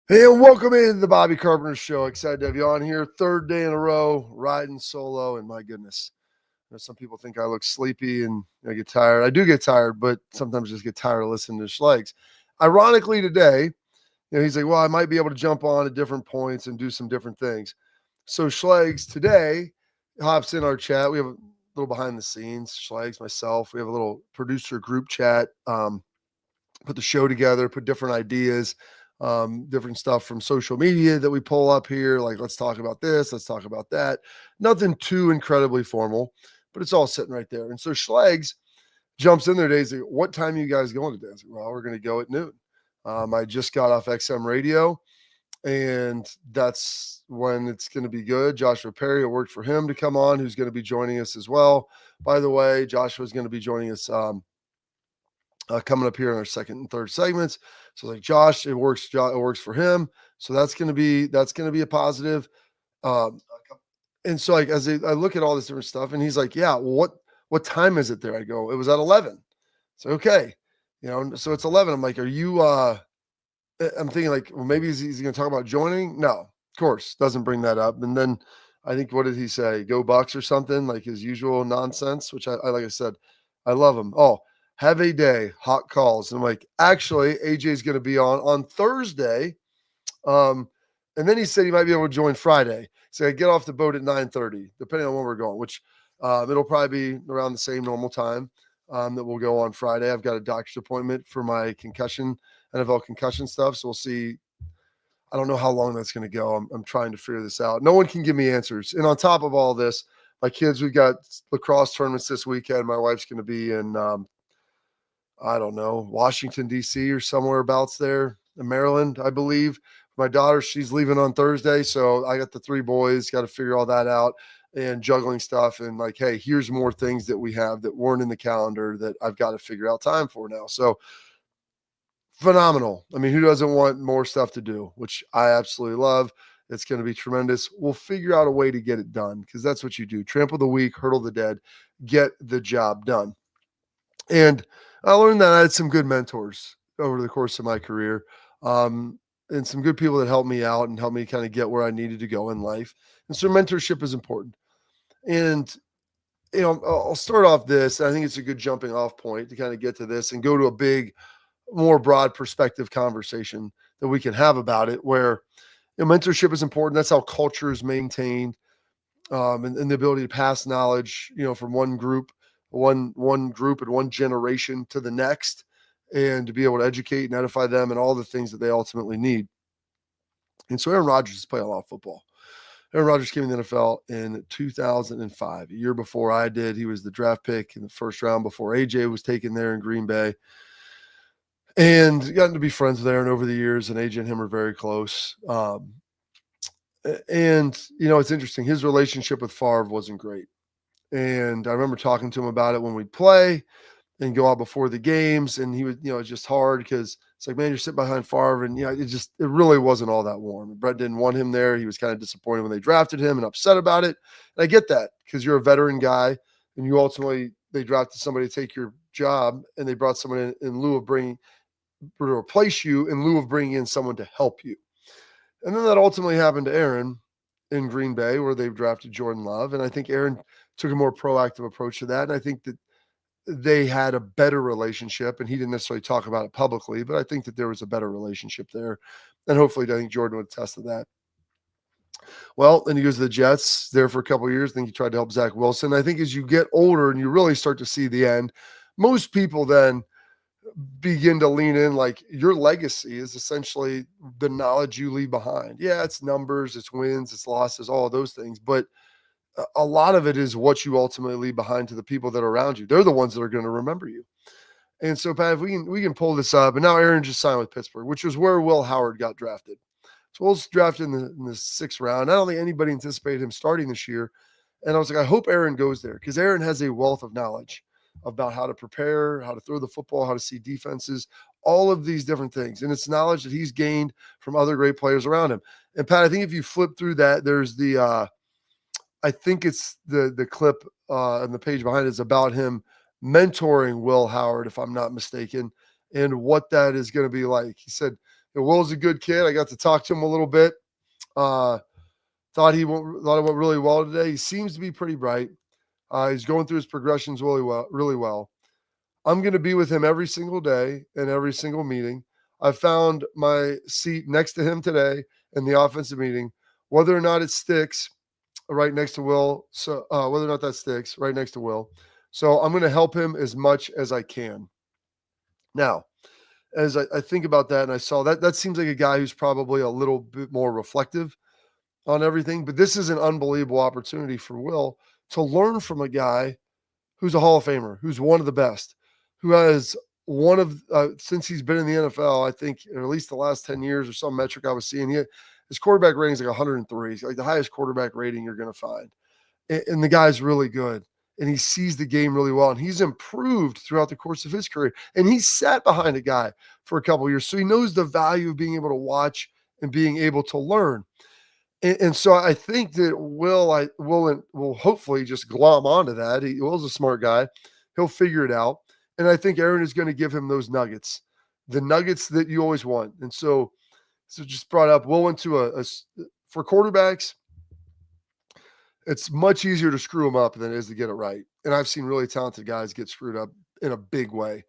Hey, and welcome into the Bobby Carpenter Show. Excited to have you on here. Third day in a row, riding solo, and my goodness, some people think I look sleepy and I get tired. I do get tired, but sometimes just get tired of listening to Schlegs. Ironically, today, he's like, well, I might be able to jump on at different points and do some different things. So Schlegs today hops in our chat. We have a little behind the scenes. Schlegs, myself, we have a little producer group chat. Put the show together, put different ideas, different stuff from social media that we pull up here. Like, let's talk about this, let's talk about that. Nothing too incredibly formal, but it's all sitting right there. And so Schlegs jumps in there today. He's like, what time are you guys going today? I was like, well, we're going to go at noon. I just got off XM radio, and that's when it's going to be good. Joshua Perry, it worked for him to come on, who's going to be joining us as well. By the way, Joshua is going to be joining us coming up here in our second and third segments. So like Josh, it works for him. So that's going to be a positive. Um, and so like as I look at all this different stuff, and he's like, yeah, well, what time is it there? I go, it was at 11. So okay, so it's 11. I'm like, are you? I'm thinking like, well, maybe he's going to talk about joining. No, of course, doesn't bring that up. And then I think, what did he say? Go Bucks or something, like his usual nonsense, which I like I said, I love him. Oh, have a day, hot calls. And I'm like, actually, AJ's going to be on Thursday. And then he said he might be able to join Friday. So I get off the boat at 9:30, depending on when we're going, which it'll probably be around the same normal time that we'll go on Friday. I've got a doctor's appointment for my NFL concussion stuff. So we'll see. I don't know how long that's going to go. I'm trying to figure this out. No one can give me answers. And on top of all this, my kids, we've got lacrosse tournaments this weekend. My wife's going to be in I don't know, Washington, D.C. or somewhere abouts there in Maryland, I believe. My daughter, she's leaving on Thursday. So I got the three boys, got to figure all that out and juggling stuff. And like, hey, here's more things that we have that weren't in the calendar that I've got to figure out time for now. So phenomenal. I mean, who doesn't want more stuff to do, which I absolutely love. It's going to be tremendous. We'll figure out a way to get it done because that's what you do. Trample the weak, hurdle the dead, get the job done. And I learned that I had some good mentors over the course of my career, and some good people that helped me out and helped me kind of get where I needed to go in life. And so mentorship is important. And, I'll start off this. I think it's a good jumping off point to kind of get to this and go to a big, more broad perspective conversation that we can have about it where mentorship is important. That's how culture is maintained, and the ability to pass knowledge, from one group and one generation to the next, and to be able to educate and edify them and all the things that they ultimately need. And so Aaron Rodgers is playing a lot of football. Aaron Rodgers came in the NFL in 2005, a year before I did. He was the draft pick in the first round before AJ was taken there in Green Bay. And gotten to be friends with Aaron over the years, and AJ and him are very close. And it's interesting. His relationship with Favre wasn't great. And I remember talking to him about it when we'd play and go out before the games. And he would, it's just hard because it's like, man, you're sitting behind Favre. And, it really wasn't all that warm. Brett didn't want him there. He was kind of disappointed when they drafted him and upset about it. And I get that because you're a veteran guy and they drafted somebody to take your job, and they brought someone in lieu of to replace you in lieu of bringing in someone to help you. And then that ultimately happened to Aaron in Green Bay, where they've drafted Jordan Love. And I think Aaron took a more proactive approach to that. And I think that they had a better relationship, and he didn't necessarily talk about it publicly, but I think that there was a better relationship there. And hopefully I think Jordan would attest to that. Well, then he goes to the Jets there for a couple of years. I think he tried to help Zach Wilson. I think as you get older and you really start to see the end, most people then begin to lean in like your legacy is essentially the knowledge you leave behind. Yeah, it's numbers, it's wins, it's losses, all of those things. But a lot of it is what you ultimately leave behind to the people that are around you. They're the ones that are going to remember you. And so, Pat, if we can pull this up, and now Aaron just signed with Pittsburgh, which was where Will Howard got drafted. So Will's drafted in the sixth round. I don't think anybody anticipated him starting this year. And I was like, I hope Aaron goes there because Aaron has a wealth of knowledge about how to prepare, how to throw the football, how to see defenses, all of these different things. And it's knowledge that he's gained from other great players around him. And Pat, I think if you flip through that, there's I think it's the clip and the page behind it is about him mentoring Will Howard, if I'm not mistaken, and what that is going to be like. He said, Will's a good kid. I got to talk to him a little bit. Thought it went really well today. He seems to be pretty bright. He's going through his progressions really well, really well. I'm going to be with him every single day and every single meeting. I found my seat next to him today in the offensive meeting, whether or not it sticks right next to Will. So whether or not that sticks right next to Will. So I'm going to help him as much as I can. Now, as I think about that and I saw that seems like a guy who's probably a little bit more reflective on everything, but this is an unbelievable opportunity for Will to learn from a guy who's a Hall of Famer, who's one of the best, who has one of since he's been in the NFL, I think, or at least the last 10 years or some metric I was seeing, his quarterback rating is like 103, like the highest quarterback rating you're going to find. And the guy's really good. And he sees the game really well. And he's improved throughout the course of his career. And he sat behind a guy for a couple of years. So he knows the value of being able to watch and being able to learn. And so I think that will hopefully just glom onto that. Will's a smart guy. He'll figure it out. And I think Aaron is going to give him those nuggets, the nuggets that you always want. And so just brought up, Will went to for quarterbacks, it's much easier to screw them up than it is to get it right. And I've seen really talented guys get screwed up in a big way.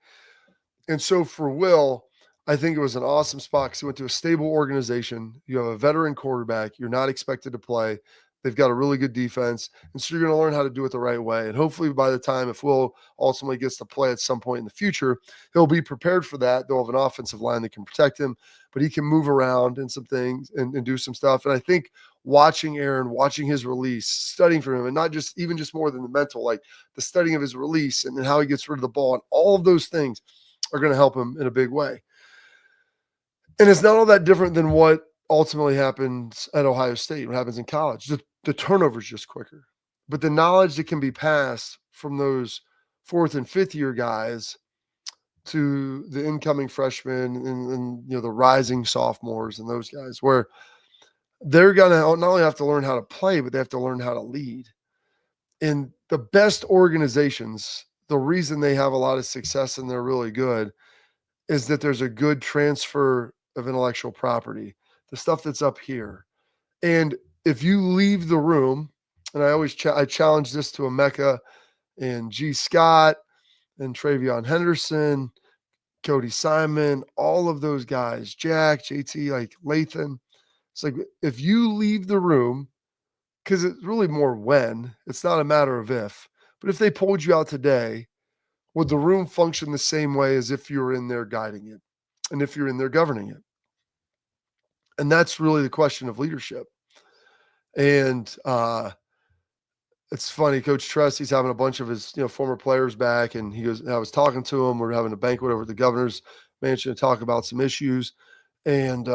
And so for Will, I think it was an awesome spot because he went to a stable organization. You have a veteran quarterback. You're not expected to play. They've got a really good defense. And so you're going to learn how to do it the right way. And hopefully by the time, if Will ultimately gets to play at some point in the future, he'll be prepared for that. They'll have an offensive line that can protect him, but he can move around and some things and do some stuff. And I think watching Aaron, watching his release, studying for him, and not just even just more than the mental, like the studying of his release and how he gets rid of the ball and all of those things are going to help him in a big way. And it's not all that different than what ultimately happens at Ohio State, what happens in college. The turnover is just quicker. But the knowledge that can be passed from those fourth and fifth year guys to the incoming freshmen and the rising sophomores and those guys, where they're going to not only have to learn how to play, but they have to learn how to lead. And the best organizations, the reason they have a lot of success and they're really good is that there's a good transfer of intellectual property, the stuff that's up here. And if you leave the room, and I challenge this to Emeka and G. Scott and Travion Henderson, Cody Simon, all of those guys, Jack, JT, like Lathan. It's like if you leave the room, because it's really more when, it's not a matter of if, but if they pulled you out today, would the room function the same way as if you were in there guiding it and if you're in there governing it? And that's really the question of leadership. And it's funny, Coach Tress, he's having a bunch of his former players back, and he goes, I was talking to him. We're having a banquet over at the governor's mansion to talk about some issues. And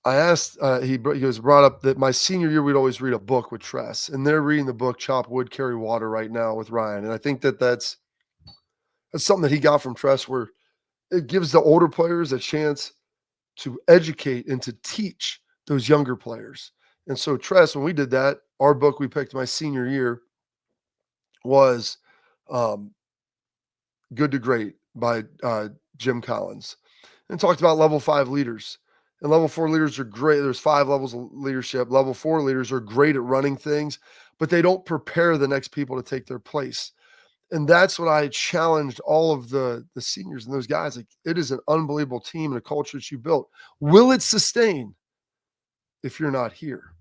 I asked, he was brought up that my senior year, we'd always read a book with Tress, and they're reading the book Chop Wood, Carry Water right now with Ryan. And I think that's something that he got from Tress, where it gives the older players a chance to educate and to teach those younger players. And so Tress, when we did that, our book we picked my senior year was Good to Great by Jim Collins, and talked about level 5 leaders. And level 4 leaders are great. There's 5 levels of leadership. Level 4 leaders are great at running things, but they don't prepare the next people to take their place. And that's what I challenged all of the seniors and those guys. Like, it is an unbelievable team and a culture that you built. Will it sustain if you're not here?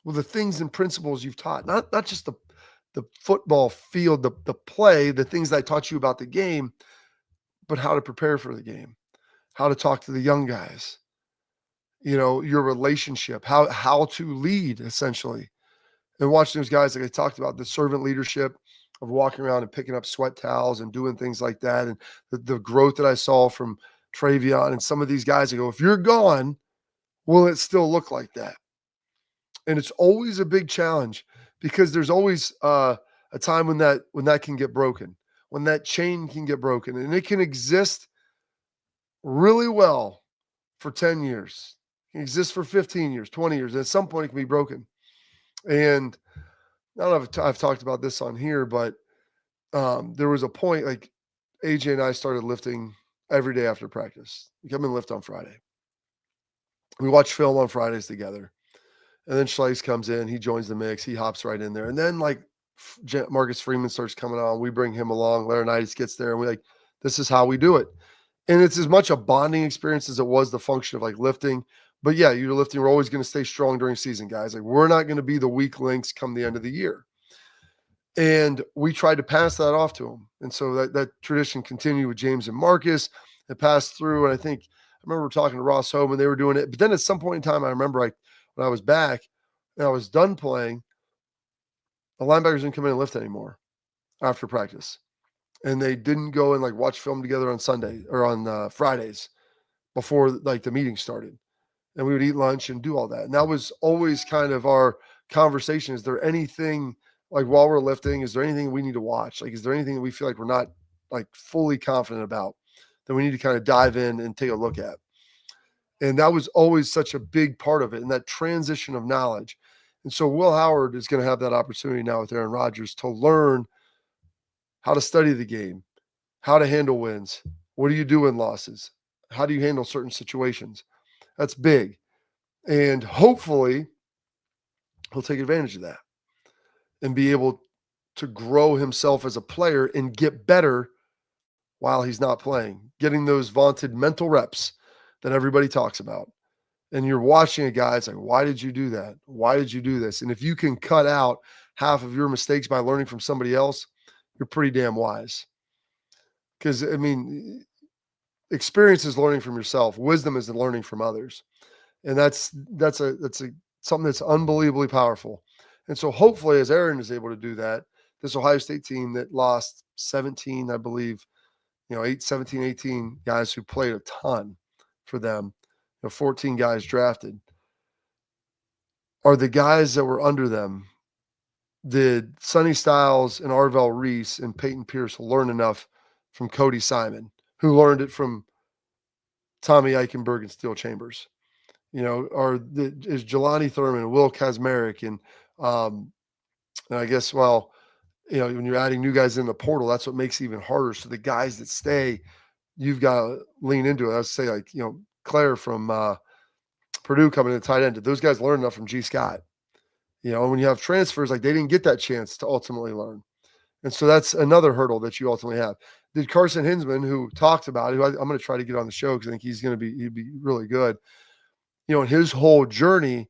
Well, the things and principles you've taught, not just the football field, the play, the things that I taught you about the game, but how to prepare for the game, how to talk to the young guys, your relationship, how to lead essentially. And watching those guys, like I talked about, the servant leadership of walking around and picking up sweat towels and doing things like that. And the growth that I saw from Travion and some of these guys, I go, if you're gone, will it still look like that? And it's always a big challenge because there's always a time when that can get broken, when that chain can get broken, and it can exist really well for 10 years. It can exist for 15 years, 20 years. And at some point it can be broken. And I don't know if I've talked about this on here, but there was a point, like AJ and I started lifting every day after practice. We come and lift on Friday. We watch film on Fridays together. And then Schleiss comes in, he joins the mix, he hops right in there. And then like Marcus Freeman starts coming on, we bring him along, Laurinaitis gets there, and we like, this is how we do it. And it's as much a bonding experience as it was the function of like lifting. But yeah, you're lifting, we're always going to stay strong during season, guys. Like we're not going to be the weak links come the end of the year. And we tried to pass that off to him. And so that tradition continued with James and Marcus. It passed through. And I remember talking to Ross Home and they were doing it. But then at some point in time, I remember when I was back and I was done playing, the linebackers didn't come in and lift anymore after practice. And they didn't go and like watch film together on Sunday or on Fridays before like the meeting started. And we would eat lunch and do all that. And that was always kind of our conversation. Is there anything like while we're lifting, is there anything we need to watch? Like, is there anything that we feel like we're not like fully confident about that we need to kind of dive in and take a look at? And that was always such a big part of it. And that transition of knowledge. And so Will Howard is going to have that opportunity now with Aaron Rodgers to learn how to study the game, how to handle wins. What do you do in losses? How do you handle certain situations? That's big. And hopefully he'll take advantage of that and be able to grow himself as a player and get better while he's not playing, getting those vaunted mental reps that everybody talks about. And you're watching a guy, it's like, why did you do that? Why did you do this? And if you can cut out half of your mistakes by learning from somebody else, you're pretty damn wise. Because, I mean, experience is learning from yourself. Wisdom is learning from others. And that's something that's unbelievably powerful. And so hopefully as Aaron is able to do that, this Ohio State team that lost 17, I believe, 17, 18 guys who played a ton for them, 14 guys drafted, are the guys that were under them. Did Sonny Styles and Arvell Reese and Peyton Pierce learn enough from Cody Simon, who learned it from Tommy Eichenberg and Steel Chambers? Is Jelani Thurman, Will Kazmarek, and I guess, when you're adding new guys in the portal, that's what makes it even harder. So the guys that stay, you've got to lean into it. I would say, Claire from Purdue coming in the tight end. Did those guys learn enough from G. Scott? And when you have transfers, like they didn't get that chance to ultimately learn. And so that's another hurdle that you ultimately have. Did Carson Hinsman, who talked about it, who I'm going to try to get on the show because I think he'd be really good. In his whole journey,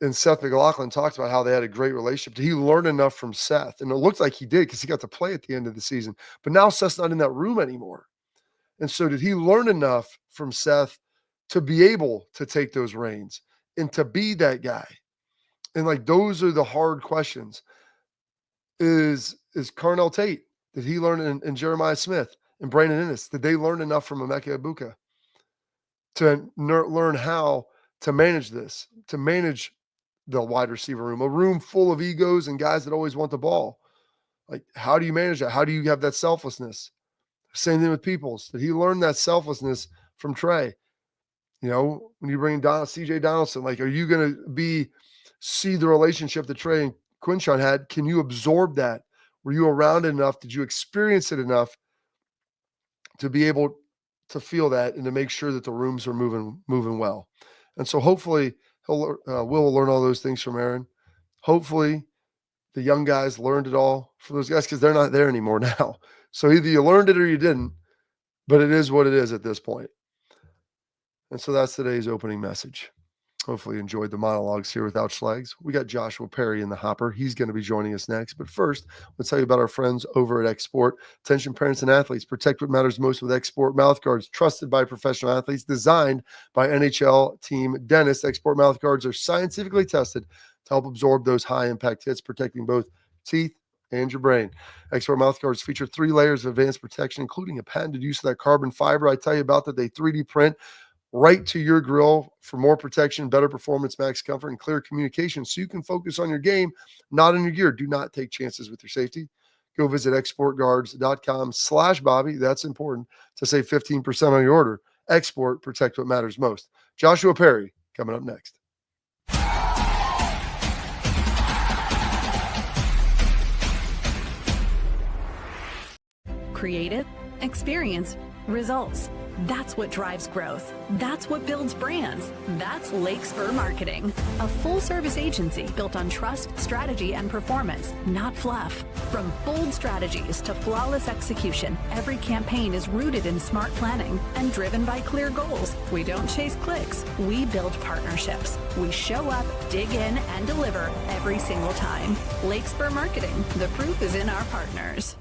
and Seth McLaughlin talked about how they had a great relationship. Did he learn enough from Seth? And it looked like he did because he got to play at the end of the season. But now Seth's not in that room anymore. And so did he learn enough from Seth to be able to take those reins and to be that guy? And like those are the hard questions. Is Carnell Tate, did he learn, and Jeremiah Smith and Brandon Ennis, did they learn enough from Emeka Ibuka to learn how to manage this, to manage the wide receiver room, a room full of egos and guys that always want the ball? Like, how do you manage that? How do you have that selflessness? Same thing with Peoples. Did he learn that selflessness from Trey? When you bring CJ Donaldson, like, are you going to see the relationship that Trey and Quinshon had? Can you absorb that? Were you around it enough? Did you experience it enough to be able to feel that and to make sure that the rooms are moving well? And so hopefully Will learn all those things from Aaron. Hopefully the young guys learned it all from those guys because they're not there anymore now. So either you learned it or you didn't, but it is what it is at this point. And so that's today's opening message. Hopefully you enjoyed the monologues here without Schlags. We got Joshua Perry in the hopper. He's going to be joining us next. But first, let's tell you about our friends over at Export. Attention parents and athletes, protect what matters most with Export mouthguards, trusted by professional athletes, designed by NHL team dentists. Export mouthguards are scientifically tested to help absorb those high-impact hits, protecting both teeth and your brain. Export mouthguards feature 3 layers of advanced protection, including a patented use of that carbon fiber I tell you about that they 3D print right to your grill for more protection, better performance, max comfort, and clear communication so you can focus on your game, not on your gear. Do not take chances with your safety. Go visit exportguards.com/Bobby. That's important to save 15% on your order. Export, protect what matters most. Joshua Perry coming up next. Creative, experience, results. That's what drives growth. That's what builds brands. That's Lake Spur Marketing, a full-service agency built on trust, strategy, and performance, not fluff. From bold strategies to flawless execution, every campaign is rooted in smart planning and driven by clear goals. We don't chase clicks. We build partnerships. We show up, dig in, and deliver every single time. Lake Spur Marketing. The proof is in our partners.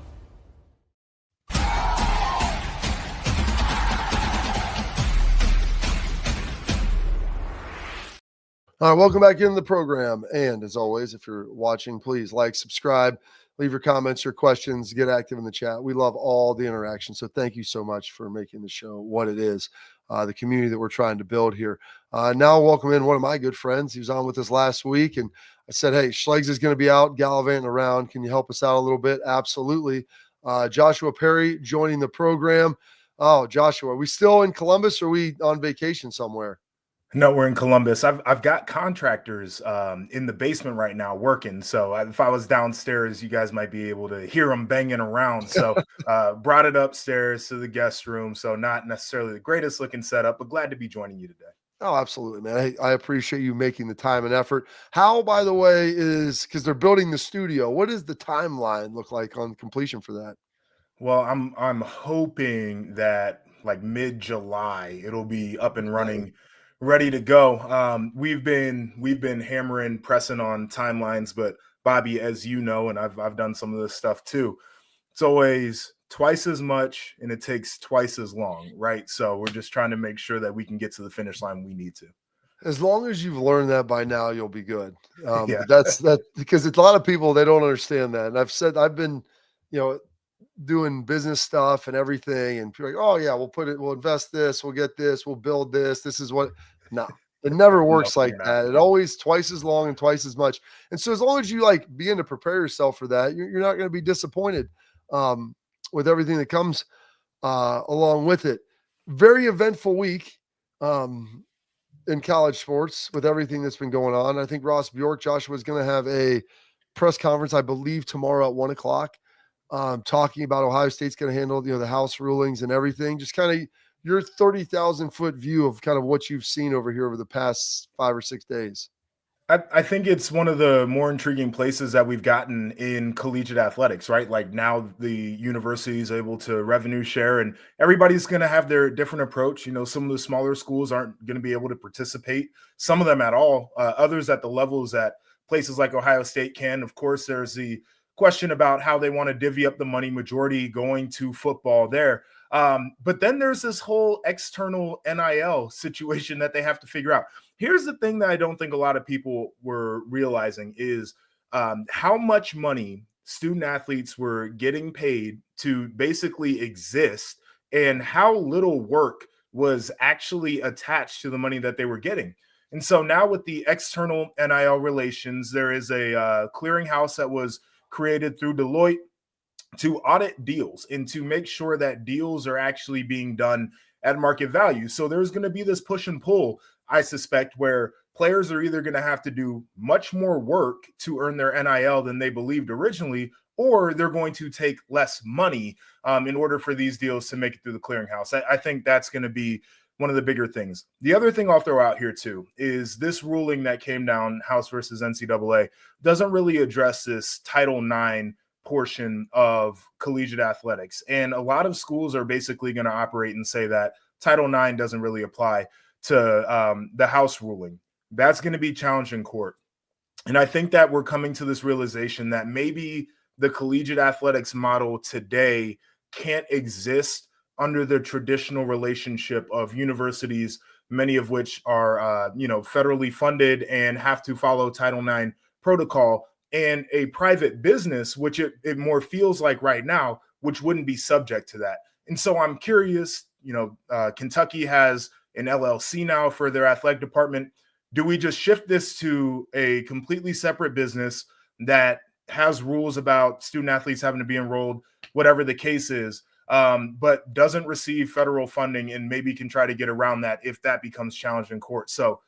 All right, welcome back into the program. And as always, if you're watching, please like, subscribe, leave your comments, your questions, get active in the chat. We love all the interaction. So thank you so much for making the show what it is, the community that we're trying to build here. Now welcome in one of my good friends. He was on with us last week, and I said, hey, Schlegs is going to be out gallivanting around. Can you help us out a little bit? Absolutely. Joshua Perry joining the program. Oh, Joshua, are we still in Columbus, or are we on vacation somewhere? No, we're in Columbus. I've got contractors in the basement right now working. So if I was downstairs, you guys might be able to hear them banging around. So brought it upstairs to the guest room. So not necessarily the greatest looking setup, but glad to be joining you today. Oh, absolutely, man. I appreciate you making the time and effort. How, by the way, is because they're building the studio, what does the timeline look like on completion for that? Well, I'm hoping that like mid-July it'll be up and running, ready to go. We've been hammering, pressing on timelines, but Bobby, as you know, and I've done some of this stuff too, it's always twice as much and it takes twice as long, right? So we're just trying to make sure that we can get to the finish line we need to. As long as you've learned that by now, you'll be good. Yeah. That's because it's a lot of people, they don't understand that. And I've been, doing business stuff and everything, and people are like, oh yeah, we'll invest this, we'll get this, we'll build this. This is what, no, it never works like that. It always twice as long and twice as much. And so as long as you begin to prepare yourself for that, you're not going to be disappointed with everything that comes along with it. Very eventful week in college sports with everything that's been going on. I think Ross Bjork, Joshua, is going to have a press conference, I believe, tomorrow at 1:00. Talking about Ohio State's going to handle, the House rulings and everything. Just kind of your 30,000 foot view of kind of what you've seen over here over the past 5 or 6 days. I think it's one of the more intriguing places that we've gotten in collegiate athletics, right? Like now the university is able to revenue share and everybody's going to have their different approach. Some of the smaller schools aren't going to be able to participate, some of them at all, others at the levels that places like Ohio State can. Of course, there's the question about how they want to divvy up the money, majority going to football there. But then there's this whole external NIL situation that they have to figure out. Here's the thing that I don't think a lot of people were realizing is how much money student athletes were getting paid to basically exist and how little work was actually attached to the money that they were getting. And so now with the external NIL relations, there is a clearinghouse that was created through Deloitte to audit deals and to make sure that deals are actually being done at market value. So there's going to be this push and pull, I suspect, where players are either going to have to do much more work to earn their NIL than they believed originally, or they're going to take less money in order for these deals to make it through the clearinghouse. I think that's going to be one of the bigger things. The other thing I'll throw out here too is this ruling that came down, House versus NCAA, doesn't really address this Title IX portion of collegiate athletics. And a lot of schools are basically going to operate and say that Title IX doesn't really apply to the House ruling. That's going to be challenged in court. And I think that we're coming to this realization that maybe the collegiate athletics model today can't exist under the traditional relationship of universities, many of which are, federally funded and have to follow Title IX protocol, and a private business, which it more feels like right now, which wouldn't be subject to that. And so I'm curious, Kentucky has an LLC now for their athletic department. Do we just shift this to a completely separate business that has rules about student athletes having to be enrolled, whatever the case is, but doesn't receive federal funding and maybe can try to get around that if that becomes challenged in court? So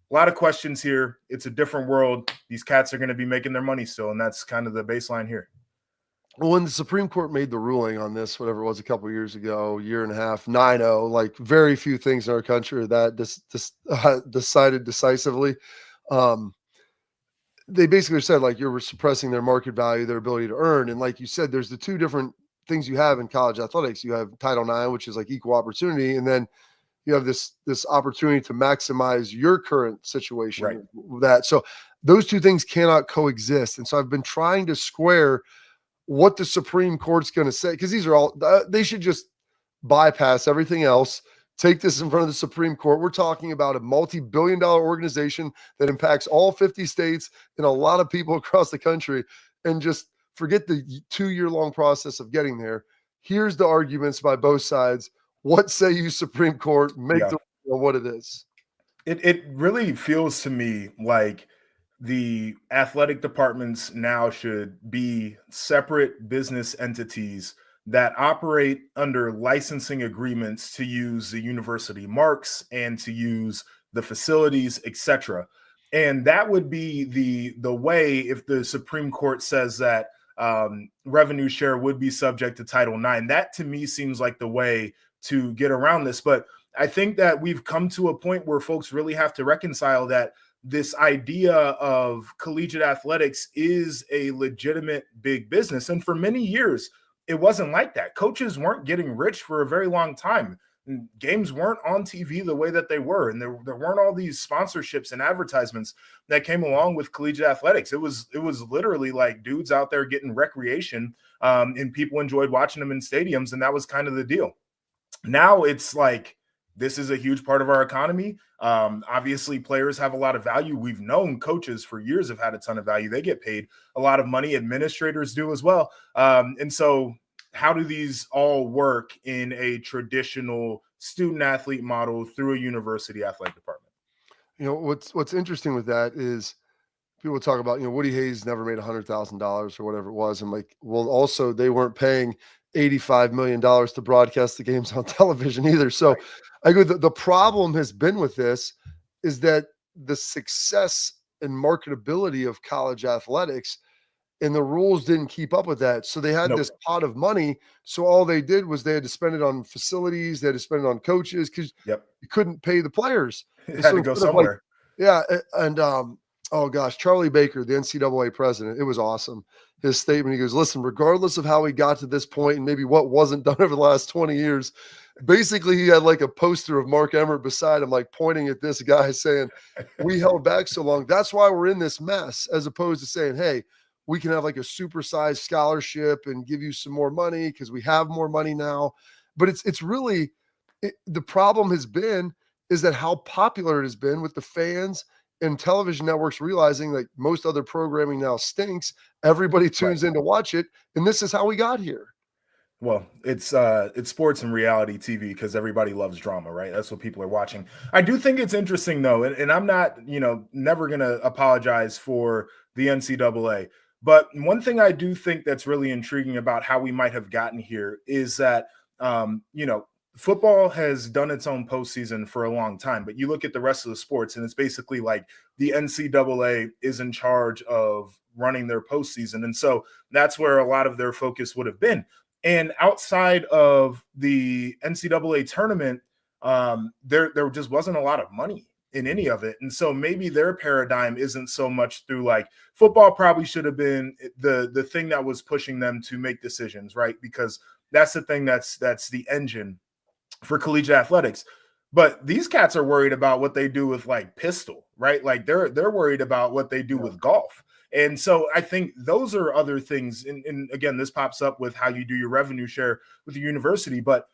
a lot of questions here. It's a different world. These cats are going to be making their money still, and that's kind of the baseline here. when the Supreme Court made the ruling on this, whatever it was, a couple of years ago, year and a half, 9-0, like very few things in our country are that decided decisively. Um, they basically said, like, you're suppressing their market value, their ability to earn. And like you said, there's the two different things you have in college athletics. You have Title IX, which is like equal opportunity, and then you have this opportunity to maximize your current Right. situation with that. So those two things cannot coexist. And so I've been trying to square what the Supreme Court's going to say, because these are all, they should just bypass everything else, take this in front of the Supreme Court. We're talking about a multi-billion-dollar organization that impacts all 50 states and a lot of people across the country, and just forget the 2-year-long process of getting there. Here's the arguments by both sides. What say you, Supreme Court? Make Yeah. the what it is. It really feels to me like the athletic departments now should be separate business entities that operate under licensing agreements to use the university marks and to use the facilities, etc. And that would be the way if the Supreme Court says that revenue share would be subject to Title IX. That to me seems like the way to get around this. But I think that we've come to a point where folks really have to reconcile that this idea of collegiate athletics is a legitimate big business. And for many years, it wasn't like that. Coaches weren't getting rich for a very long time. And games weren't on TV the way that they were. And there weren't all these sponsorships and advertisements that came along with collegiate athletics. It was literally like dudes out there getting recreation, and people enjoyed watching them in stadiums. And that was kind of the deal. Now it's like, this is a huge part of our economy. Obviously, players have a lot of value. We've known coaches for years have had a ton of value. They get paid a lot of money. Administrators do as well. And so how do these all work in a traditional student athlete model through a university athletic department? You know, what's interesting with that is people talk about, Woody Hayes never made $100,000 or whatever it was. I'm like, well, also they weren't paying $85 million to broadcast the games on television either. So Right. I go, the problem has been with this is that the success and marketability of college athletics and the rules didn't keep up with that. So they had Nope. this pot of money. So all they did was they had to spend it on facilities, they had to spend it on coaches because Yep. you couldn't pay the players. It And had so to go instead of like, somewhere. yeah, and oh gosh, Charlie Baker, the NCAA president, it was awesome. His statement, he goes, listen, regardless of how we got to this point and maybe what wasn't done over the last 20 years, basically he had like a poster of Mark Emmert beside him, like pointing at this guy saying, we held back so long. That's why we're in this mess, as opposed to saying, hey, we can have like a supersized scholarship and give you some more money because we have more money now. But it's really, the problem has been is that how popular it has been with the fans and television networks realizing like most other programming now stinks. Everybody Right. tunes in to watch it, and this is how we got here. Well, it's sports and reality TV because everybody loves drama, right? That's what people are watching. I do think it's interesting though, and I'm not, never gonna apologize for the NCAA. But one thing I do think that's really intriguing about how we might have gotten here is that football has done its own postseason for a long time, but you look at the rest of the sports, and it's basically like the NCAA is in charge of running their postseason. And so that's where a lot of their focus would have been. And outside of the NCAA tournament, there just wasn't a lot of money in any of it. And so maybe their paradigm isn't so much through like football probably should have been the thing that was pushing them to make decisions, right? Because that's the thing that's the engine for collegiate athletics. But these cats are worried about what they do with like pistol, right? Like they're worried about what they do with golf. And so I think those are other things. And again, this pops up with how you do your revenue share with the university, but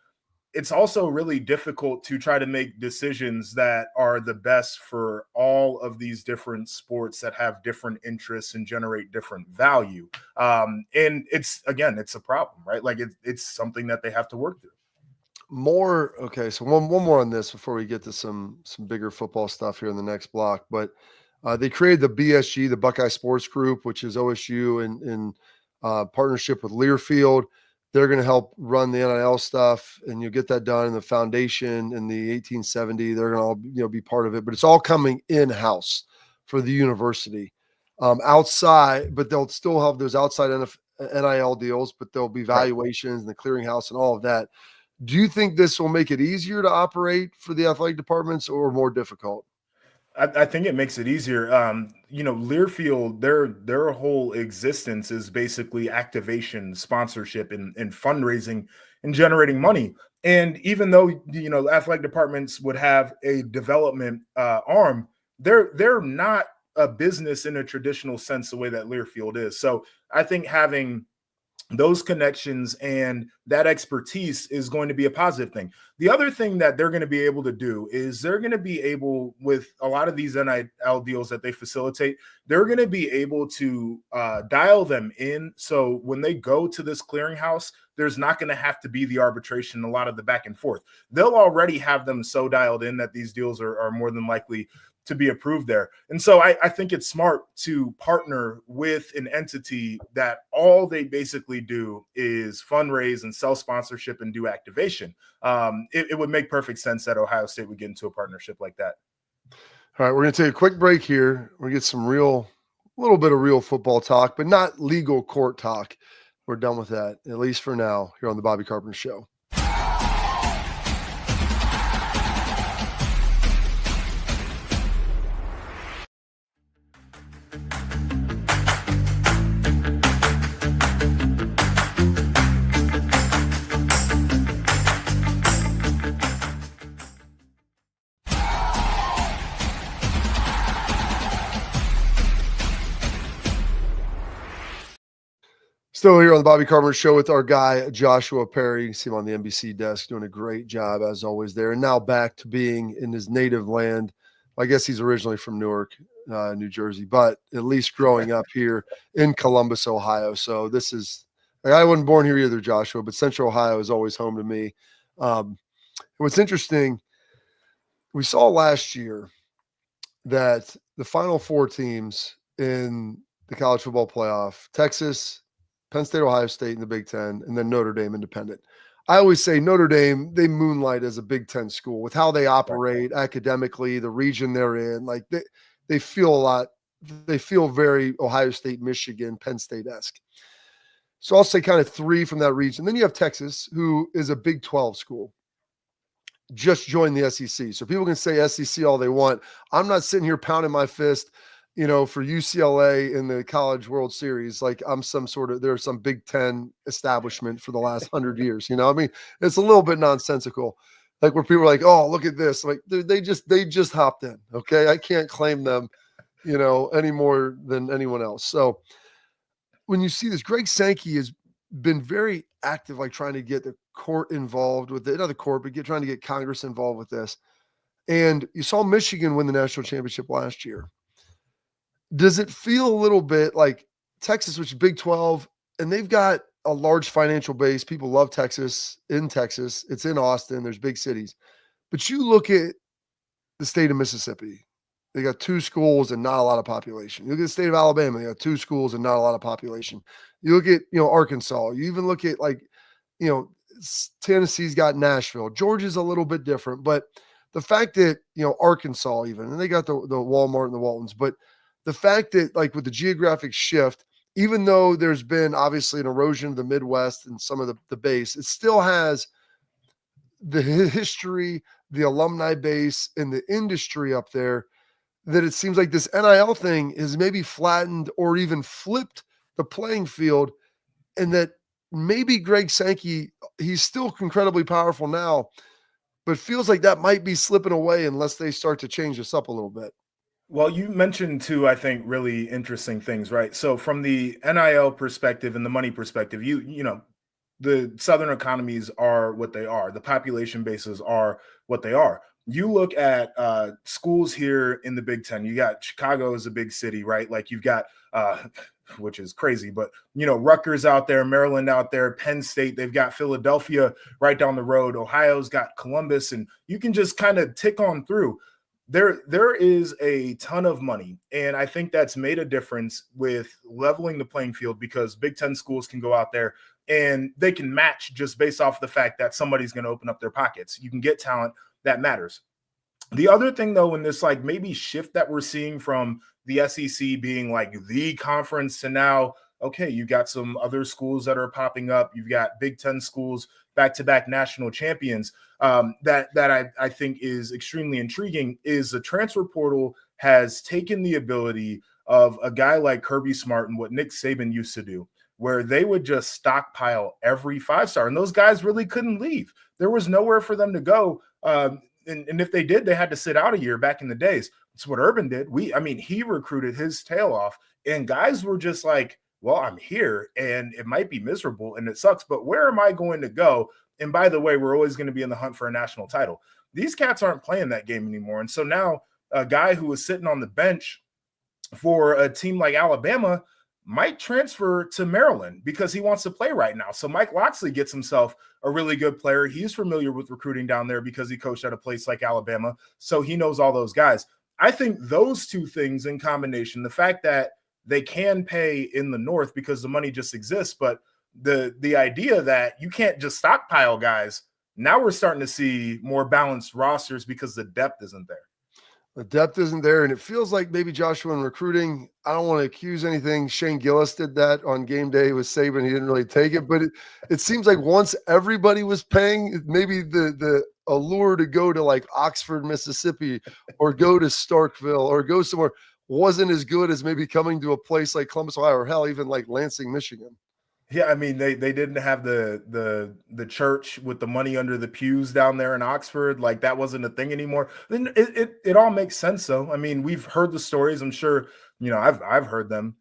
it's also really difficult to try to make decisions that are the best for all of these different sports that have different interests and generate different value. And it's a problem, right? Like it's something that they have to work through. More okay, so one more on this before we get to some bigger football stuff here in the next block. But they created the BSG, the Buckeye Sports Group, which is OSU in partnership with Learfield. They're going to help run the NIL stuff, and you'll get that done in the foundation in the 1870. They're going to all be part of it, but it's all coming in-house for the university. Outside, but they'll still have those outside NIL deals, but there'll be Right. valuations and the clearinghouse and all of that. Do you think this will make it easier to operate for the athletic departments or more difficult? I think it makes it easier. Learfield, their whole existence is basically activation, sponsorship, and fundraising and generating money. And even though athletic departments would have a development arm, they're not a business in a traditional sense the way that Learfield is. So I think having those connections and that expertise is going to be a positive thing. The other thing that they're going to be able to do is they're going to be able, with a lot of these NIL deals that they facilitate, they're going to be able to dial them in. So when they go to this clearinghouse, there's not going to have to be the arbitration, a lot of the back and forth. They'll already have them so dialed in that these deals are more than likely to be approved there. And so I think it's smart to partner with an entity that all they basically do is fundraise and sell sponsorship and do activation. It would make perfect sense that Ohio State would get into a partnership like that. All right, we're going to take a quick break here. We're going to get some little bit of real football talk, but not legal court talk. We're done with that, at least for now, here on the Bobby Carpenter Show. Still here on the Bobby Carpenter Show with our guy, Joshua Perry. You see him on the NBC desk doing a great job, as always, there. And now back to being in his native land. I guess he's originally from Newark, New Jersey, but at least growing up here in Columbus, Ohio. So this is – I wasn't born here either, Joshua, but Central Ohio is always home to me. What's interesting, we saw last year that the final four teams in the college football playoff, Texas – Penn State, Ohio State in the Big Ten, and then Notre Dame Independent. I always say Notre Dame, they moonlight as a Big Ten school with how they operate academically, the region they're in. Like they feel very Ohio State, Michigan, Penn State-esque. So I'll say kind of three from that region. Then you have Texas, who is a Big 12 school. Just joined the SEC. So people can say SEC all they want. I'm not sitting here pounding my fist for UCLA in the College World Series, like I'm there's some Big Ten establishment for the last 100 years. I mean, it's a little bit nonsensical. Like where people are like, oh, look at this. Like they just hopped in. Okay. I can't claim them, any more than anyone else. So when you see this, Greg Sankey has been very active, like trying to get the court involved with it, not the court, but trying to get Congress involved with this. And you saw Michigan win the national championship last year. Does it feel a little bit like Texas, which is Big 12, and they've got a large financial base? People love Texas. It's in Austin. There's big cities. But you look at the state of Mississippi. They got two schools and not a lot of population. You look at the state of Alabama. They got two schools and not a lot of population. You look at, Arkansas. You even look at Tennessee's got Nashville. Georgia's a little bit different. But the fact that, Arkansas even, and they got the Walmart and the Waltons, but the fact that, like, with the geographic shift, even though there's been obviously an erosion of the Midwest and some of the base, it still has the history, the alumni base, and the industry up there, that it seems like this NIL thing has maybe flattened or even flipped the playing field, and that maybe Greg Sankey, he's still incredibly powerful now, but feels like that might be slipping away unless they start to change this up a little bit. Well, you mentioned two, I think, really interesting things, right? So from the NIL perspective and the money perspective, the Southern economies are what they are. The population bases are what they are. You look at schools here in the Big Ten. You got Chicago is a big city, right? Like you've got, which is crazy, but Rutgers out there, Maryland out there, Penn State. They've got Philadelphia right down the road. Ohio's got Columbus, and you can just kind of tick on through. There is a ton of money, and I think that's made a difference with leveling the playing field, because Big Ten schools can go out there and they can match just based off the fact that somebody's going to open up their pockets. You can get talent that matters. The other thing, though, in this maybe shift that we're seeing from the SEC being like the conference to now okay, you got some other schools that are popping up. You've got Big Ten schools, back-to-back national champions. That I think is extremely intriguing is the transfer portal has taken the ability of a guy like Kirby Smart and what Nick Saban used to do, where they would just stockpile every 5-star, and those guys really couldn't leave. There was nowhere for them to go. And if they did, they had to sit out a year back in the days. It's what Urban did. He recruited his tail off, and guys were just like, well, I'm here and it might be miserable and it sucks, but where am I going to go? And by the way, we're always going to be in the hunt for a national title. These cats aren't playing that game anymore. And so now a guy who was sitting on the bench for a team like Alabama might transfer to Maryland because he wants to play right now. So Mike Locksley gets himself a really good player. He's familiar with recruiting down there because he coached at a place like Alabama. So he knows all those guys. I think those two things in combination, the fact that they can pay in the North because the money just exists, but the idea that you can't just stockpile guys, now we're starting to see more balanced rosters because the depth isn't there. The depth isn't there, and it feels like maybe Joshua in recruiting, I don't want to accuse anything. Shane Gillis did that on game day with Saban. He didn't really take it, but it seems like once everybody was paying, maybe the allure to go to like Oxford, Mississippi, or go to Starkville or go somewhere wasn't as good as maybe coming to a place like Columbus, Ohio, or hell, even like Lansing, Michigan. Yeah, I mean, they didn't have the church with the money under the pews down there in Oxford. Like that wasn't a thing anymore. Then it all makes sense though. I mean, we've heard the stories. I'm sure, I've heard them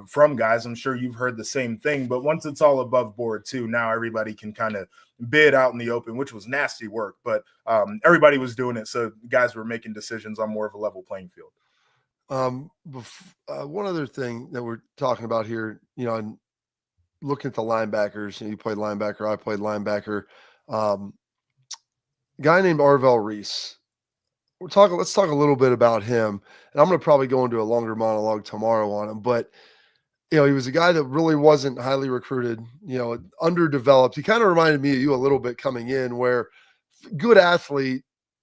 from guys. I'm sure you've heard the same thing. But once it's all above board too, now everybody can kind of bid out in the open, which was nasty work. But everybody was doing it, so guys were making decisions on more of a level playing field. One other thing that we're talking about here, and looking at the linebackers, and you played linebacker, I played linebacker. Guy named Arvell Reese. Let's talk a little bit about him. And I'm going to probably go into a longer monologue tomorrow on him, but he was a guy that really wasn't highly recruited, underdeveloped. He kind of reminded me of you a little bit coming in, where good athlete,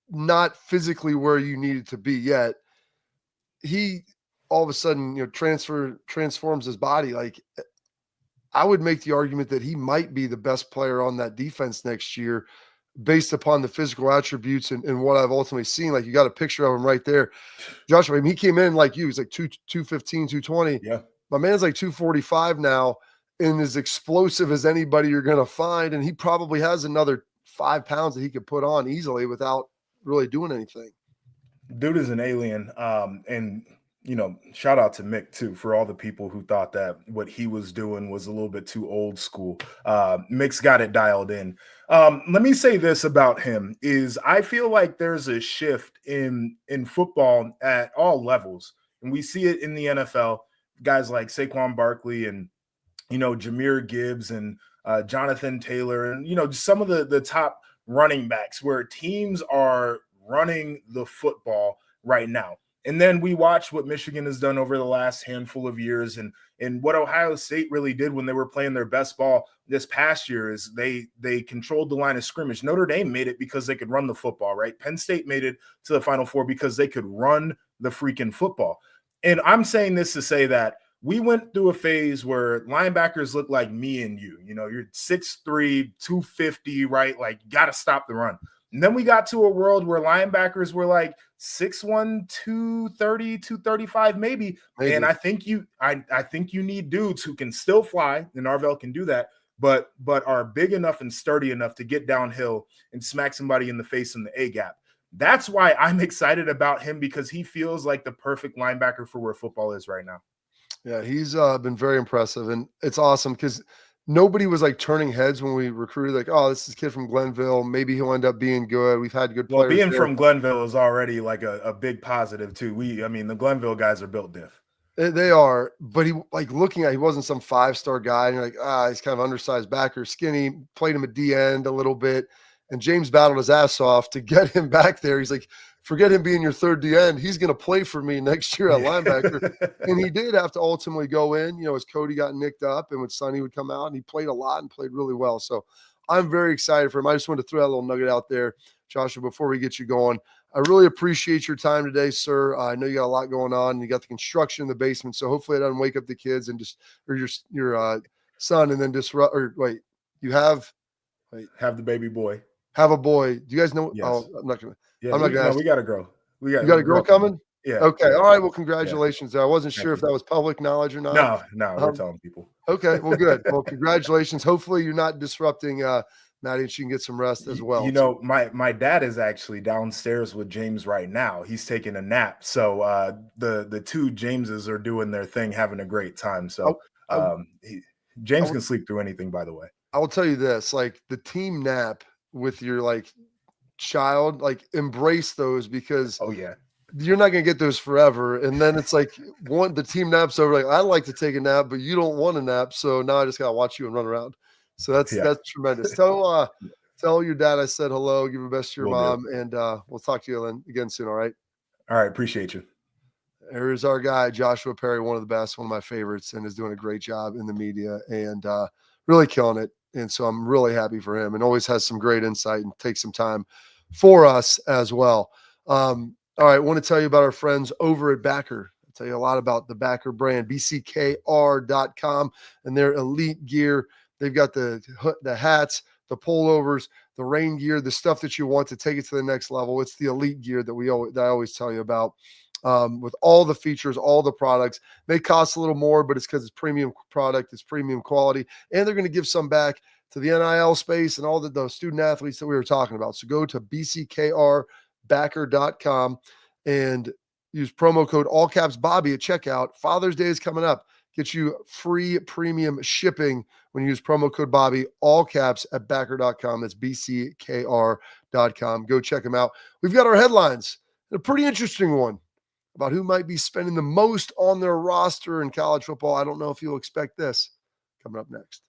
not physically where you needed to be yet. He all of a sudden, transforms his body. Like, I would make the argument that he might be the best player on that defense next year based upon the physical attributes and what I've ultimately seen. Like, you got a picture of him right there. Joshua, he came in like you. He's like 215, 220. Yeah. My man's like 245 now and as explosive as anybody you're going to find. And he probably has another 5 pounds that he could put on easily without really doing anything. Dude is an alien. And shout out to Mick too, for all the people who thought that what he was doing was a little bit too old school. Mick's got it dialed in. Let me say this about him is I feel like there's a shift in football at all levels. And we see it in the NFL, guys like Saquon Barkley and, Jahmyr Gibbs and Jonathan Taylor and, just some of the top running backs where teams are running the football right now. And then we watch what Michigan has done over the last handful of years and what Ohio State really did when they were playing their best ball this past year is they controlled the line of scrimmage. Notre Dame made it because they could run the football, right? Penn State made it to the Final Four because they could run the freaking football. And I'm saying this to say that we went through a phase where linebackers look like me and you. You're 6'3", 250, right? Like, you got to stop the run. And then we got to a world where linebackers were like 6'1", 230, 235 maybe. And I think you need dudes who can still fly, and Arvell can do that, but are big enough and sturdy enough to get downhill and smack somebody in the face in the A-gap. That's why I'm excited about him, because he feels like the perfect linebacker for where football is right now. Yeah, he's been very impressive, and it's awesome because nobody was like turning heads when we recruited, like, oh, this is a kid from Glenville. Maybe he'll end up being good. We've had good players. Well, being there. From Glenville is already like a big positive too. The Glenville guys are built diff. They are, but he wasn't some 5-star guy. And you're like, he's kind of undersized backer, skinny, played him at D end a little bit. And James battled his ass off to get him back there. He's like, forget him being your third D end. He's going to play for me next year at linebacker. And he did have to ultimately go in, as Cody got nicked up and when Sonny would come out, and he played a lot and played really well. So I'm very excited for him. I just wanted to throw that little nugget out there, Joshua, before we get you going. I really appreciate your time today, sir. I know you got a lot going on. You got the construction in the basement, so hopefully it doesn't wake up the kids and just or your son and then disrupt. Or wait, you have Have the baby boy. have a boy. Do you guys know? Yes. Oh, I'm not gonna. Yeah. I'm not gonna ask. We got a girl. You got a girl coming? Yeah. Okay. Yeah. All right. Well, Yeah. congratulations. I wasn't Thank sure if you. that was public knowledge or not. No, we're telling people. Okay. Well, good. Well, congratulations. Hopefully you're not disrupting Maddie and she can get some rest as well. You know, my dad is actually downstairs with James right now. He's taking a nap. So the two Jameses are doing their thing, having a great time. So James can sleep through anything, by the way. I will tell you this, like the team nap with your child, embrace those because Oh yeah. you're not going to get those forever. And then it's like the team nap's over. Like, I'd like to take a nap, but you don't want a nap. So now I just got to watch you and run around. So that's tremendous. Tell your dad I said hello, give your best to your mom, and we'll talk to you again soon. All right. All right. Appreciate you. Here's our guy, Joshua Perry, one of the best, one of my favorites, and is doing a great job in the media and really killing it. And so I'm really happy for him and always has some great insight and takes some time for us as well. All right. I want to tell you about our friends over at Backer. I'll tell you a lot about the Backer brand, bckr.com, and their elite gear. They've got the hats, the pullovers, the rain gear, the stuff that you want to take it to the next level. It's the elite gear that I always tell you about. With all the features, all the products. May cost a little more, but it's because it's premium product, it's premium quality, and they're going to give some back to the NIL space and all the student athletes that we were talking about. So go to bckrbacker.com and use promo code all caps Bobby at checkout. Father's Day is coming up. Get you free premium shipping when you use promo code Bobby, all caps at backer.com. That's bckr.com. Go check them out. We've got our headlines. A pretty interesting one about who might be spending the most on their roster in college football. I don't know if you'll expect this. Coming up next.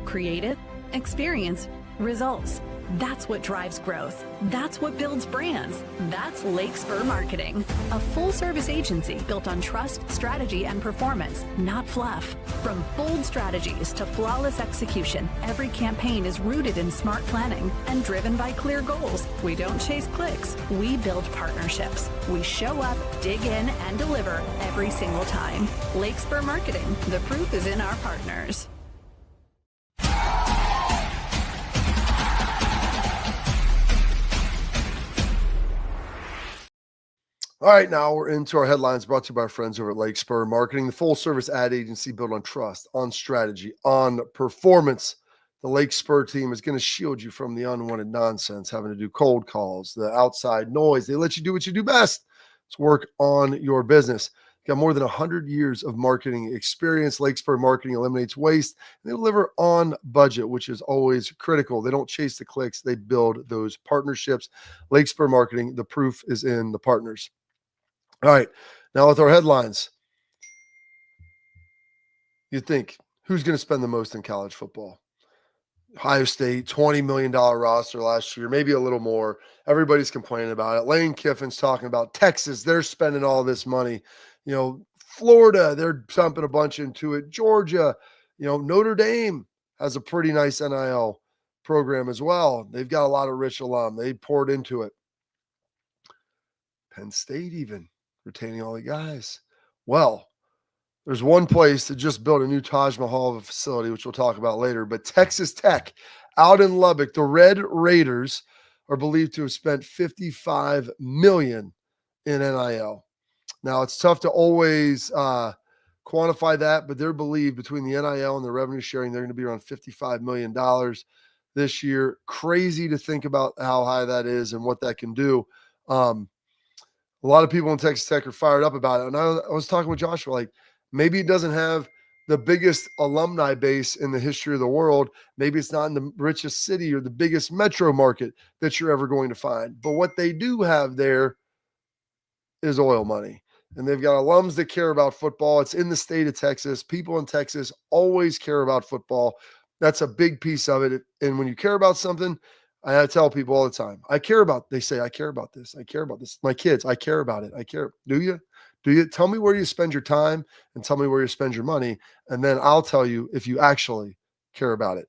Create it, experience, results. That's what drives growth. That's what builds brands. That's Lake Spur Marketing, a full-service agency built on trust, strategy, and performance, not fluff. From bold strategies to flawless execution, every campaign is rooted in smart planning and driven by clear goals. We don't chase clicks. We build partnerships. We show up, dig in, and deliver every single time. Lake Spur Marketing. The proof is in our partners. All right, now we're into our headlines brought to you by our friends over at Lake Spur Marketing, the full-service ad agency built on trust, on strategy, on performance. The Lake Spur team is going to shield you from the unwanted nonsense, having to do cold calls, the outside noise. They let you do what you do best. It's work on your business. Got more than 100 years of marketing experience. Lake Spur Marketing eliminates waste. And they deliver on budget, which is always critical. They don't chase the clicks. They build those partnerships. Lake Spur Marketing, the proof is in the partners. All right, now with our headlines, you think who's going to spend the most in college football? Ohio State, $20 million roster last year, maybe a little more. Everybody's complaining about it. Lane Kiffin's talking about Texas. They're spending all this money. Florida, they're dumping a bunch into it. Georgia, Notre Dame has a pretty nice NIL program as well. They've got a lot of rich alum. They poured into it. Penn State even retaining all the guys. Well, there's one place that just built a new Taj Mahal of a facility, which we'll talk about later, but Texas Tech out in Lubbock, the Red Raiders are believed to have spent $55 million in NIL. Now, it's tough to always quantify that, but they're believed between the NIL and the revenue sharing, they're going to be around $55 million this year. Crazy to think about how high that is and what that can do. A lot of people in Texas Tech are fired up about it. And I was talking with Joshua, maybe it doesn't have the biggest alumni base in the history of the world. Maybe it's not in the richest city or the biggest metro market that you're ever going to find. But what they do have there is oil money. And they've got alums that care about football. It's in the state of Texas. People in Texas always care about football. That's a big piece of it. And when you care about something, I tell people all the time, they say, I care about this. I care about this. My kids, I care about it. I care. Do you? Tell me where you spend your time and tell me where you spend your money. And then I'll tell you if you actually care about it.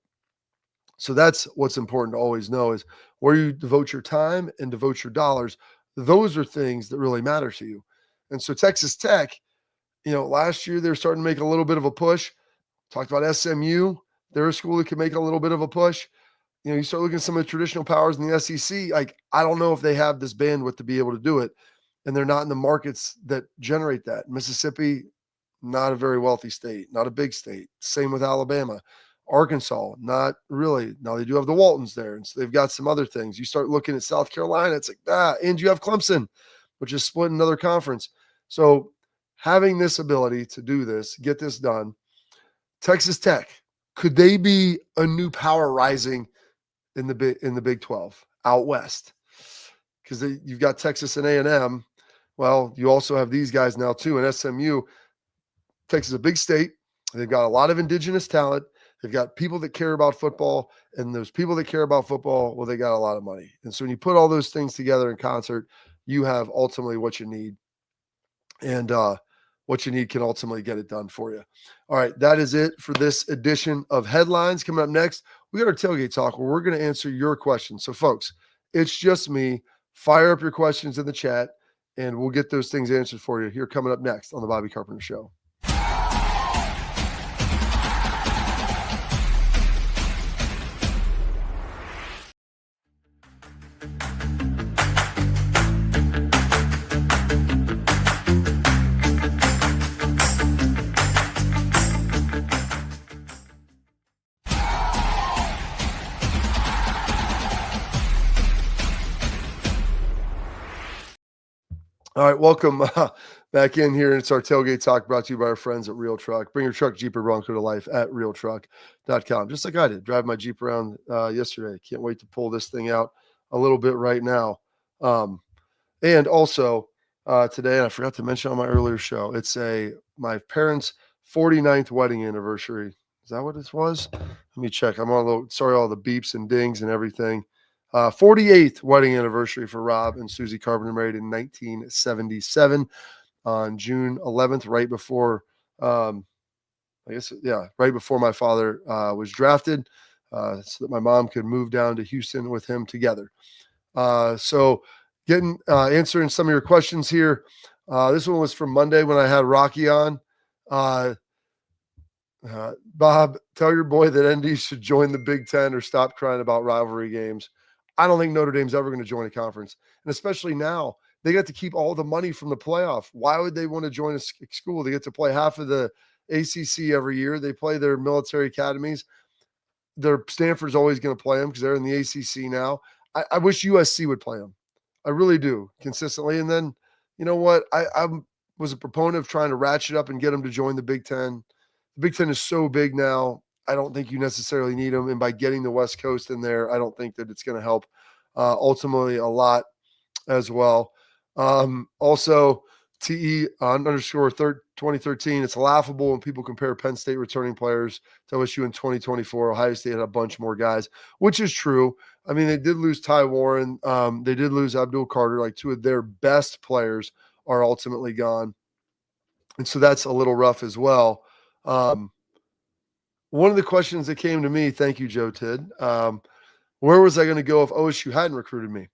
So that's what's important to always know is where you devote your time and devote your dollars. Those are things that really matter to you. And so Texas Tech, last year they're starting to make a little bit of a push. Talked about SMU. They're a school that can make a little bit of a push. You start looking at some of the traditional powers in the SEC. Like, I don't know if they have this bandwidth to be able to do it. And they're not in the markets that generate that. Mississippi, not a very wealthy state, not a big state. Same with Alabama. Arkansas, not really. Now they do have the Waltons there, and so they've got some other things. You start looking at South Carolina, it's like, and you have Clemson, which is split in another conference. So having this ability to do this, get this done, Texas Tech, could they be a new power rising in the Big 12 out west? Because you've got Texas and A&M. Well, you also have these guys now too, and SMU. Texas is a big state. They've got a lot of indigenous talent. They've got people that care about football, and those people that care about football, well, they got a lot of money. And so when you put all those things together in concert, you have ultimately what you need. And what you need can ultimately get it done for you. All right, that is it for this edition of Headlines. Coming up next, we got our tailgate talk where we're going to answer your questions. So, folks, it's just me. Fire up your questions in the chat, and we'll get those things answered for you here coming up next on the Bobby Carpenter Show. All right, welcome back in here. It's our tailgate talk brought to you by our friends at Real Truck. Bring your truck, Jeep, or Bronco to life at realtruck.com. Just like I did, drive my Jeep around yesterday. Can't wait to pull this thing out a little bit right now. And also today, and I forgot to mention on my earlier show, it's my parents' 49th wedding anniversary. Is that what it was? Let me check. I'm on a little, sorry, all the beeps and dings and everything. 48th wedding anniversary for Rob and Susie Carpenter, married in 1977 on June 11th, right before, right before my father was drafted, so that my mom could move down to Houston with him together. So answering some of your questions here. This one was from Monday when I had Rocky on. Bob, tell your boy that ND should join the Big Ten or stop crying about rivalry games. I don't think Notre Dame's ever going to join a conference. And especially now, they get to keep all the money from the playoff. Why would they want to join a school? They get to play half of the ACC every year. They play their military academies. Their Stanford's always going to play them because they're in the ACC now. I wish USC would play them. I really do, consistently. And then, you know what? I was a proponent of trying to ratchet up and get them to join the Big Ten. The Big Ten is so big now. I don't think you necessarily need them. And by getting the West Coast in there, I don't think that it's going to help ultimately a lot as well. Also, TE _ 2013. It's laughable when people compare Penn State returning players to OSU in 2024. Ohio State had a bunch more guys, which is true. I mean, they did lose Ty Warren. They did lose Abdul Carter. Like, two of their best players are ultimately gone. And so that's a little rough as well. One of the questions that came to me, thank you, Joe Tidd, where was I going to go if OSU hadn't recruited me?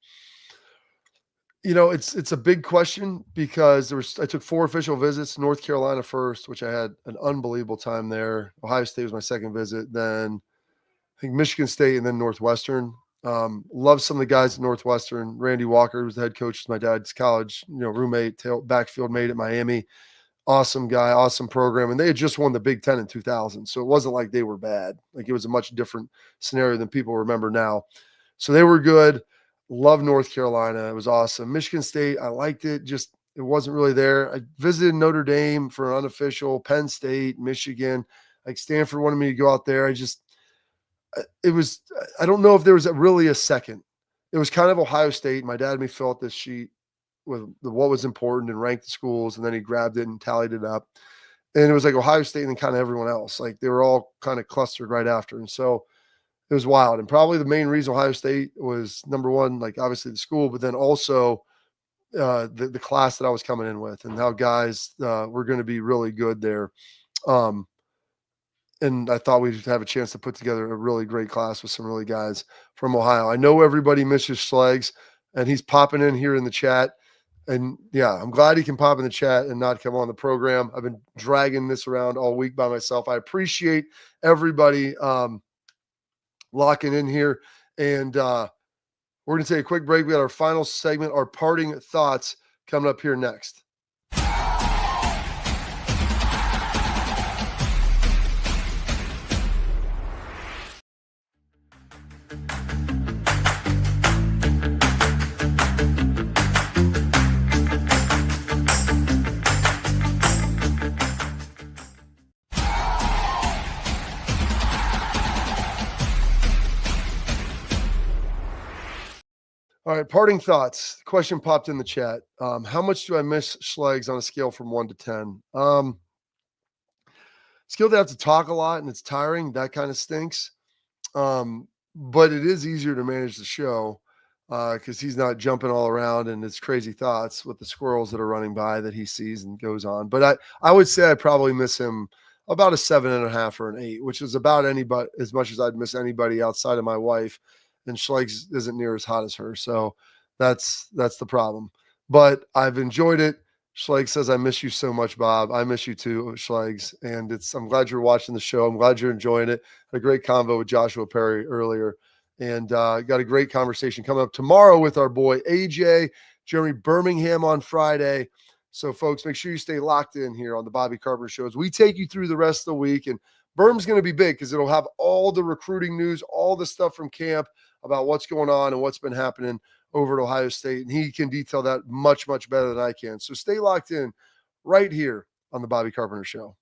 It's a big question because I took 4 official visits, North Carolina first, which I had an unbelievable time there. Ohio State was my second visit. Then I think Michigan State and then Northwestern. Love some of the guys at Northwestern. Randy Walker was the head coach of my dad's college, roommate, backfield mate at Miami. Awesome guy, awesome program. And they had just won the Big Ten in 2000. So it wasn't like they were bad. Like, it was a much different scenario than people remember now. So they were good. Love North Carolina. It was awesome. Michigan State, I liked it. Just, it wasn't really there. I visited Notre Dame for an unofficial, Penn State, Michigan. Like, Stanford wanted me to go out there. I don't know if there was really a second. It was kind of Ohio State. My dad had me fill out this sheet with what was important and ranked the schools, and then he grabbed it and tallied it up. And it was like Ohio State and then kind of everyone else. Like, they were all kind of clustered right after. And so it was wild. And probably the main reason Ohio State was number one, like, obviously the school, but then also the class that I was coming in with and how guys were going to be really good there. and I thought we'd have a chance to put together a really great class with some really guys from Ohio. I know everybody misses Schlegs, and he's popping in here in the chat. And yeah, I'm glad he can pop in the chat and not come on the program. I've been dragging this around all week by myself. I appreciate everybody locking in here. And we're going to take a quick break. We got our final segment, our parting thoughts, coming up here next. All right, parting thoughts. Question popped in the chat. How much do I miss Schlegs on a scale from 1 to 10? Skill to have to talk a lot and it's tiring. That kind of stinks. But it is easier to manage the show because he's not jumping all around and it's crazy thoughts with the squirrels that are running by that he sees and goes on. But I would say I probably miss him about a 7.5 or an 8, which is about anybody as much as I'd miss anybody outside of my wife. And Schlegs isn't near as hot as her. So that's the problem. But I've enjoyed it. Schlegs says, I miss you so much, Bob. I miss you too, Schlegs. And I'm glad you're watching the show. I'm glad you're enjoying it. Had a great convo with Joshua Perry earlier. And got a great conversation coming up tomorrow with our boy AJ, Jeremy Birmingham on Friday. So, folks, make sure you stay locked in here on the Bobby Carpenter Show as we take you through the rest of the week. And Berm's going to be big because it'll have all the recruiting news, all the stuff from camp about what's going on and what's been happening over at Ohio State. And he can detail that much, much better than I can. So stay locked in right here on the Bobby Carpenter Show.